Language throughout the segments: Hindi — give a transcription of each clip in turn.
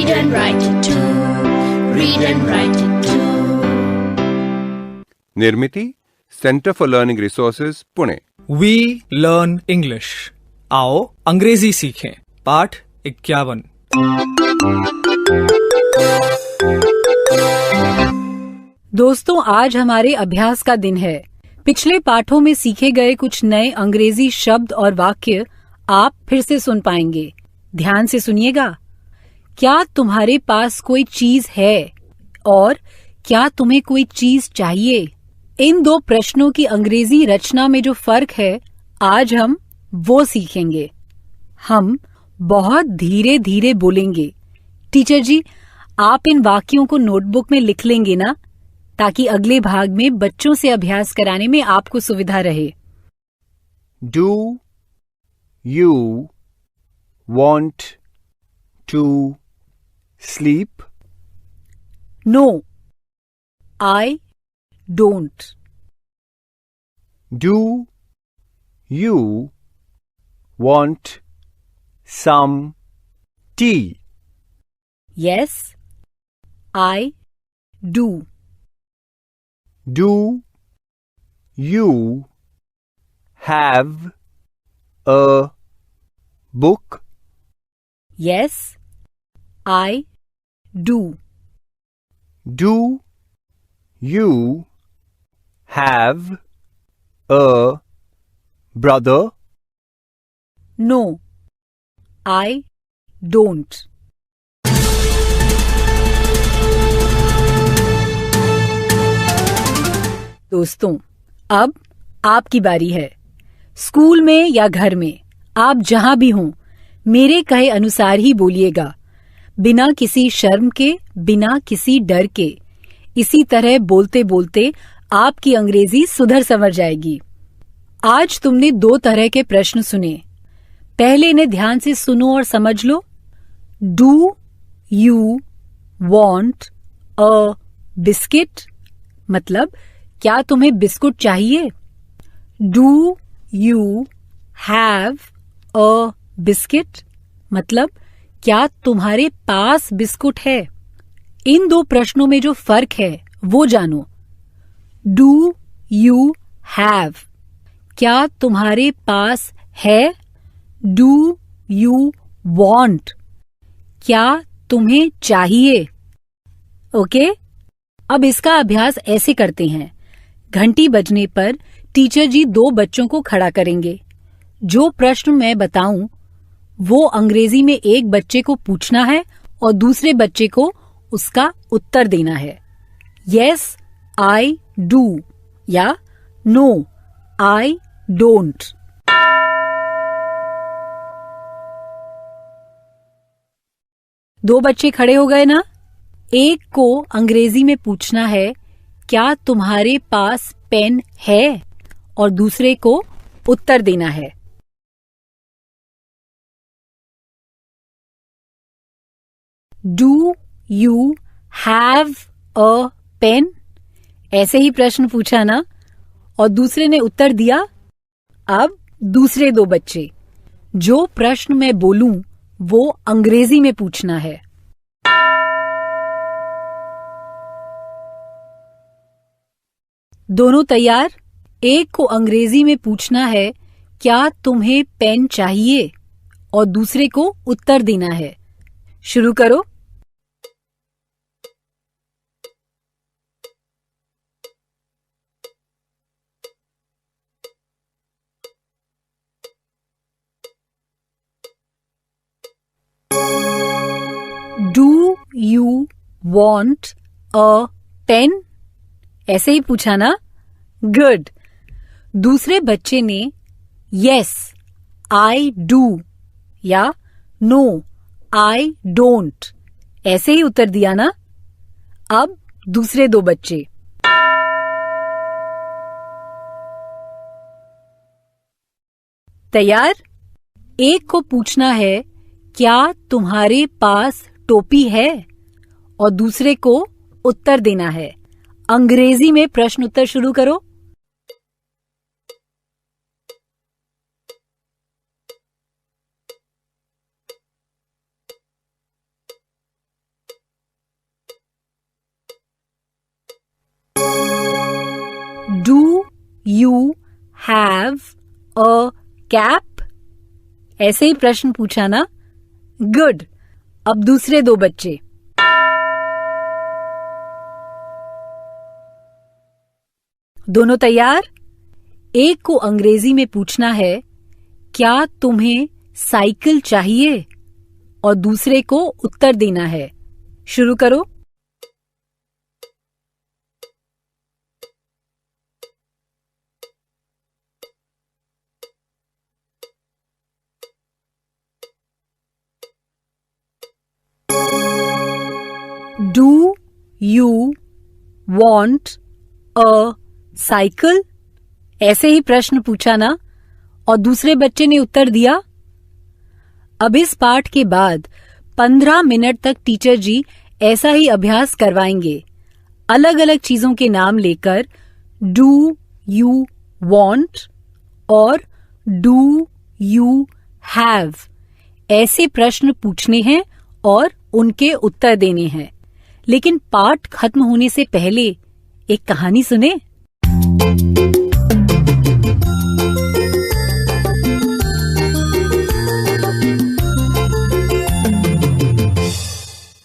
Read and write it too. Read and write it too. Nirmiti centre for learning resources Pune. We learn English. आओ अंग्रेजी सीखें। पाठ 51। दोस्तों, आज हमारे अभ्यास का दिन है। पिछले पाठों में सीखे गए कुछ नए अंग्रेजी शब्द और वाक्य आप फिर से सुन पाएंगे। ध्यान से सुनिएगा। क्या तुम्हारे पास कोई चीज है और क्या तुम्हें कोई चीज चाहिए? इन दो प्रश्नों की अंग्रेजी रचना में जो फर्क है, आज हम वो सीखेंगे। हम बहुत धीरे धीरे बोलेंगे। टीचर जी, आप इन वाक्यों को नोटबुक में लिख लेंगे ना, ताकि अगले भाग में बच्चों से अभ्यास कराने में आपको सुविधा रहे। Do you want to sleep? No, I don't. Do you want some tea? Yes, I do. Do you have a book? Yes, I do. Do you have a brother? No, I don't. दोस्तों, अब आपकी बारी है। स्कूल में या घर में, आप जहां भी हों, मेरे कहे अनुसार ही बोलिएगा, बिना किसी शर्म के, बिना किसी डर के। इसी तरह बोलते बोलते आपकी अंग्रेजी सुधर संवर जाएगी। आज तुमने दो तरह के प्रश्न सुने। पहले इन्हें ध्यान से सुनो और समझ लो। Do you want a biscuit? मतलब क्या तुम्हें बिस्कुट चाहिए? Do you have a biscuit? मतलब क्या तुम्हारे पास बिस्कुट है? इन दो प्रश्नों में जो फर्क है वो जानो। डू यू हैव, क्या तुम्हारे पास है? डू यू वॉन्ट, क्या तुम्हें चाहिए? ओके, अब इसका अभ्यास ऐसे करते हैं। घंटी बजने पर टीचर जी दो बच्चों को खड़ा करेंगे। जो प्रश्न मैं बताऊं वो अंग्रेजी में एक बच्चे को पूछना है और दूसरे बच्चे को उसका उत्तर देना है। यस आई डू या नो आई डोंट। दो बच्चे खड़े हो गए ना? एक को अंग्रेजी में पूछना है, क्या तुम्हारे पास पेन है? और दूसरे को उत्तर देना है। Do you have a pen? ऐसे ही प्रश्न पूछा ना, और दूसरे ने उत्तर दिया। अब दूसरे दो बच्चे, जो प्रश्न मैं बोलूं वो अंग्रेजी में पूछना है। दोनों तैयार? एक को अंग्रेजी में पूछना है, क्या तुम्हें पेन चाहिए? और दूसरे को उत्तर देना है। शुरू करो। Do you want a pen? ऐसे ही पूछा ना? गुड। दूसरे बच्चे ने यस आई डू या नो आई डोंट ऐसे ही उत्तर दिया ना? अब दूसरे दो बच्चे। तैयार? एक को पूछना है, क्या तुम्हारे पास टोपी है? और दूसरे को उत्तर देना है। अंग्रेजी में प्रश्न उत्तर शुरू करो। A cap? ऐसे ही प्रश्न पूछा ना? गुड। अब दूसरे दो बच्चे। दोनों तैयार? एक को अंग्रेजी में पूछना है, क्या तुम्हें साइकिल चाहिए? और दूसरे को उत्तर देना है। शुरू करो। Do you want a cycle? ऐसे ही प्रश्न पूछा ना? और दूसरे बच्चे ने उत्तर दिया। अब इस पाठ के बाद 15 मिनट तक टीचर जी ऐसा ही अभ्यास करवाएंगे। अलग अलग चीजों के नाम लेकर डू यू वॉन्ट और डू यू हैव ऐसे प्रश्न पूछने हैं और उनके उत्तर देने हैं। लेकिन पाठ खत्म होने से पहले एक कहानी सुने।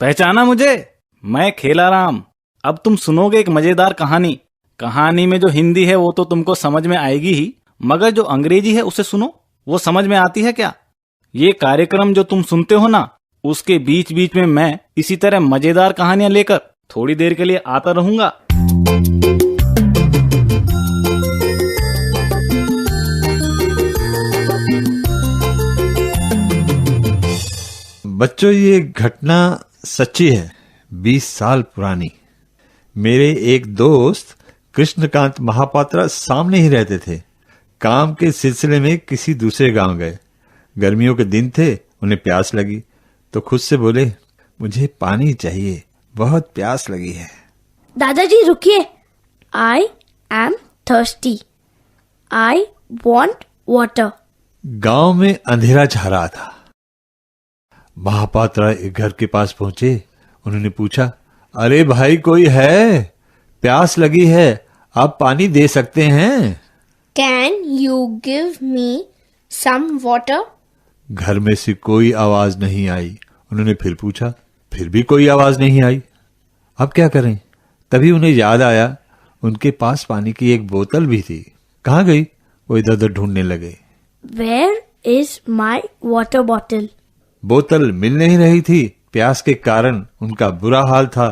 पहचाना मुझे? मैं खेलाराम। अब तुम सुनोगे एक मजेदार कहानी। कहानी में जो हिंदी है वो तो तुमको समझ में आएगी ही, मगर जो अंग्रेजी है उसे सुनो, वो समझ में आती है क्या? ये कार्यक्रम जो तुम सुनते हो ना, उसके बीच बीच में मैं इसी तरह मजेदार कहानियां लेकर थोड़ी देर के लिए आता रहूंगा। बच्चों, ये घटना सच्ची है, 20 साल पुरानी। मेरे एक दोस्त कृष्णकांत महापात्रा सामने ही रहते थे। काम के सिलसिले में किसी दूसरे गांव गए। गर्मियों के दिन थे, उन्हें प्यास लगी तो खुद से बोले, मुझे पानी चाहिए, बहुत प्यास लगी है। दादाजी रुकिए, I am thirsty. I want water. गांव में अंधेरा छा रहा था। महापात्रा एक घर के पास पहुंचे। उन्होंने पूछा, अरे भाई, कोई है? प्यास लगी है, आप पानी दे सकते हैं? Can you give me some water? घर में से कोई आवाज नहीं आई। उन्होंने फिर पूछा, फिर भी कोई आवाज नहीं आई। अब क्या करें? तभी उन्हें याद आया, उनके पास पानी की एक बोतल भी थी। कहाँ गई? वो इधर उधर ढूंढने लगे। Where is my water bottle? बोतल मिल नहीं रही थी। प्यास के कारण उनका बुरा हाल था।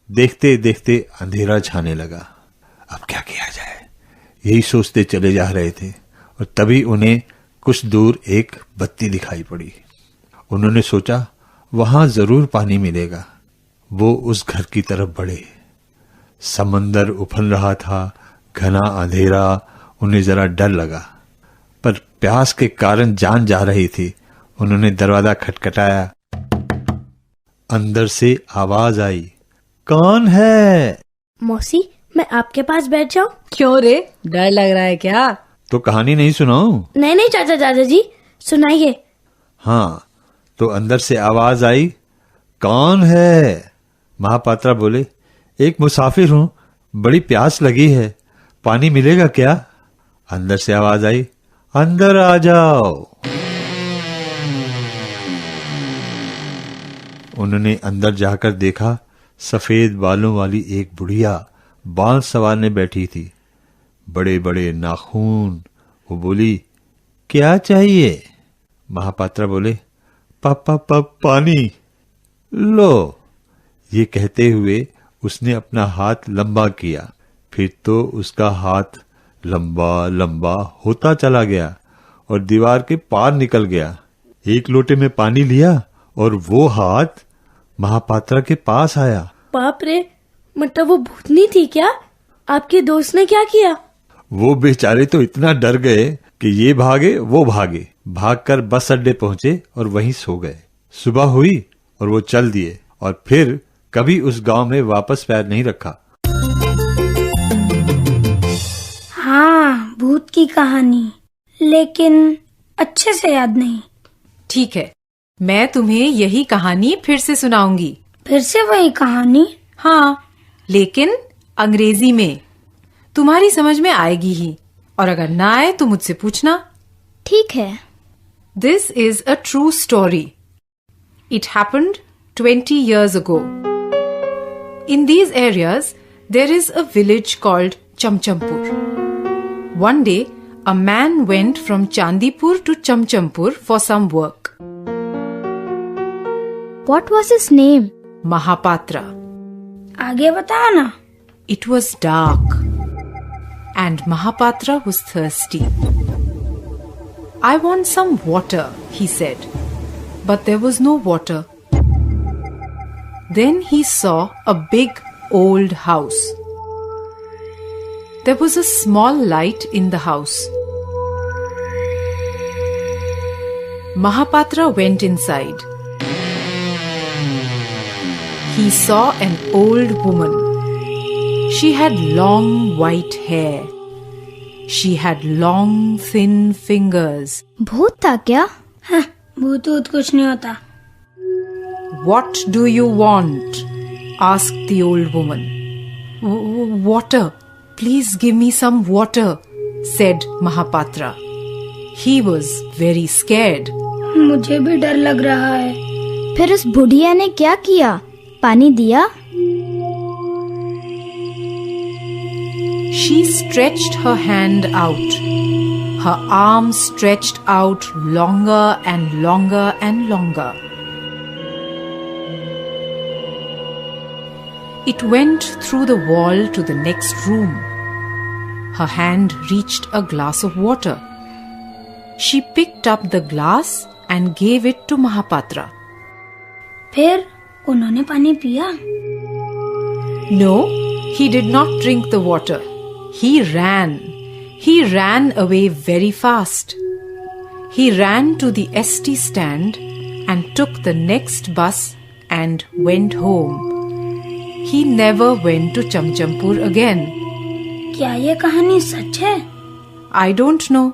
देखते देखते अंधेरा छाने लगा। अब क्या किया जाए, यही सोचते चले जा रहे थे और तभी उन्हें कुछ दूर एक बत्ती दिखाई पड़ी। उन्होंने सोचा, वहां जरूर पानी मिलेगा। वो उस घर की तरफ बढ़े। समंदर उफल रहा था, घना अंधेरा। उन्हें जरा डर लगा, पर प्यास के कारण जान जा रही थी। उन्होंने दरवाजा खटखटाया। अंदर से आवाज आई, कौन है? मौसी, मैं आपके पास बैठ जाऊं? क्यों रे, डर लग रहा है क्या? तो कहानी नहीं सुनाऊं? नहीं नहीं चाचा दादाजी, सुनाइए। हाँ, तो अंदर से आवाज आई, कौन है? महापात्रा बोले, एक मुसाफिर हूं, बड़ी प्यास लगी है, पानी मिलेगा क्या? अंदर से आवाज आई, अंदर आ जाओ। उन्होंने अंदर जाकर देखा, सफेद बालों वाली एक बुढ़िया बाल संवारने बैठी थी, बड़े बड़े नाखून। वो बोली, क्या चाहिए? महापात्रा बोले, पापा पानी। लो। ये कहते हुए उसने अपना हाथ लंबा किया। फिर तो उसका हाथ लंबा लंबा होता चला गया और दीवार के पार निकल गया। एक लोटे में पानी लिया और वो हाथ महापात्रा के पास आया। बाप रे, मतलब वो भूतनी थी क्या? आपके दोस्त ने क्या किया? वो बेचारे तो इतना डर गए कि ये भागे वो भागे। भागकर बस अड्डे पहुंचे और वहीं सो गए। सुबह हुई और वो चल दिए और फिर कभी उस गांव में वापस पैर नहीं रखा। हाँ, भूत की कहानी, लेकिन अच्छे से याद नहीं। ठीक है, मैं तुम्हें यही कहानी फिर से सुनाऊंगी। फिर से वही कहानी? हाँ, लेकिन अंग्रेजी में। तुम्हारी समझ में आएगी ही, और अगर ना आए तो मुझसे पूछना, ठीक है। This is a true story. It happened 20 years ago. In these areas, there is a village called Chamchampur. One day, a man went from Chandipur to Chamchampur for some work. What was his name? Mahapatra. आगे बताओ ना। It was dark, and Mahapatra was thirsty. I want some water, he said, but there was no water. Then he saw a big old house. There was a small light in the house. Mahapatra went inside. He saw an old woman. She had long white hair. She had long thin fingers. भूत था क्या? हाँ, भूत ऊत कुछ नहीं होता। What do you want? Asked the old woman. Water. Please give me some water, said Mahapatra. He was very scared. मुझे भी डर लग रहा है। फिर उस बुढ़िया ने क्या किया? पानी दिया? She stretched her hand out. Her arm stretched out longer and longer and longer. It went through the wall to the next room. Her hand reached a glass of water. She picked up the glass and gave it to Mahapatra. फिर उन्होंने पानी पिया? No, he did not drink the water. He ran. He ran away very fast. He ran to the ST stand and took the next bus and went home. He never went to Chamchampur again. क्या ये कहानी सच है? I don't know.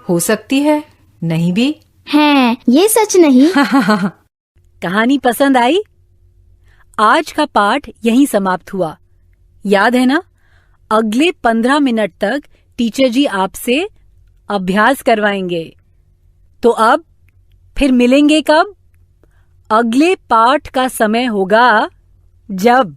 हो सकती है, नहीं भी। हैं, ये सच नहीं। कहानी पसंद आई? आज का पाठ यहीं समाप्त हुआ। याद है ना? अगले 15 मिनट तक टीचर जी आपसे अभ्यास करवाएंगे। तो अब फिर मिलेंगे कब? अगले पाठ का समय होगा जब